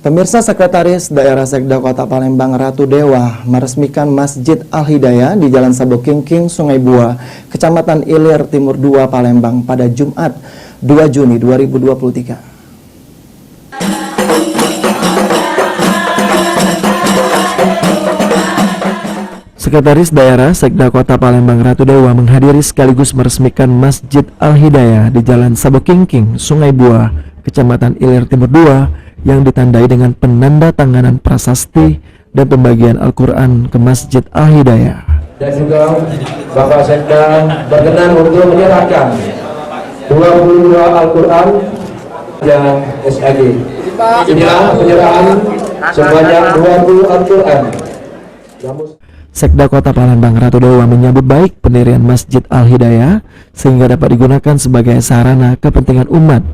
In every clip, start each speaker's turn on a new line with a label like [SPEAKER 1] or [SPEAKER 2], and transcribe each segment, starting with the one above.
[SPEAKER 1] Pemirsa, Sekretaris Daerah Sekda Kota Palembang Ratu Dewa meresmikan Masjid Al-Hidayah di Jalan Sabukingking, Sungai Buah, Kecamatan Ilir Timur 2, Palembang pada Jumat 2 Juni 2023. Sekretaris Daerah Sekda Kota Palembang Ratu Dewa menghadiri sekaligus meresmikan Masjid Al-Hidayah di Jalan Sabukingking, Sungai Buah, Kecamatan Ilir Timur 2 yang ditandai dengan penandatanganan prasasti dan pembagian Al-Quran ke Masjid Al-Hidayah.
[SPEAKER 2] Dan juga Bapak Sekda berkenan untuk menyerahkan 22 Al-Quran yang SAG. Inilah penyerahan sebanyak 20 Al-Quran.
[SPEAKER 1] Sekda Kota Palembang Ratu Dewa menyambut baik pendirian Masjid Al-Hidayah sehingga dapat digunakan sebagai sarana kepentingan umat.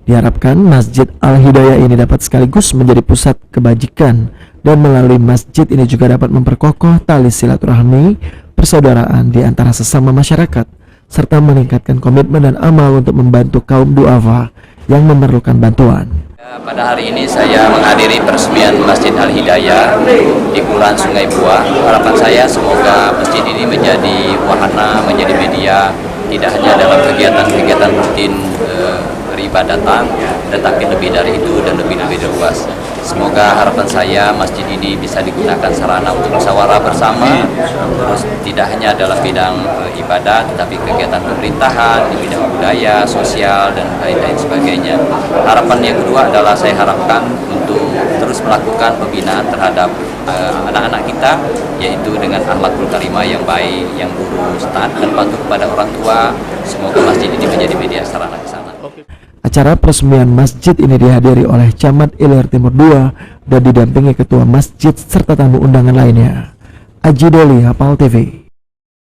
[SPEAKER 1] Diharapkan Masjid Al-Hidayah ini dapat sekaligus menjadi pusat kebajikan dan melalui masjid ini juga dapat memperkokoh tali silaturahmi persaudaraan di antara sesama masyarakat serta meningkatkan komitmen dan amal untuk membantu kaum duafa yang memerlukan bantuan.
[SPEAKER 3] Pada hari ini saya menghadiri peresmian Masjid Al-Hidayah di Kelurahan Sungai Buah. Harapan saya semoga masjid ini menjadi wahana, menjadi media tidak hanya dalam kegiatan-kegiatan rutin beribadatan, tetapi lebih dari itu dan lebih luas. Semoga harapan saya masjid ini bisa digunakan sarana untuk musyawarah bersama, terus tidak hanya dalam bidang ibadah, tetapi kegiatan pemerintahan, di bidang budaya, sosial, dan lain-lain sebagainya. Harapan yang kedua adalah saya harapkan untuk terus melakukan pembinaan terhadap anak-anak kita, yaitu dengan akhlakul karimah yang baik, yang lurus, taat dan patuh kepada orang tua. Semoga masjid ini menjadi media sarana ke sana.
[SPEAKER 1] Acara peresmian masjid ini dihadiri oleh Camat Ilir Timur 2 dan didampingi ketua masjid serta tamu undangan lainnya. Aji Doli, Hapal TV.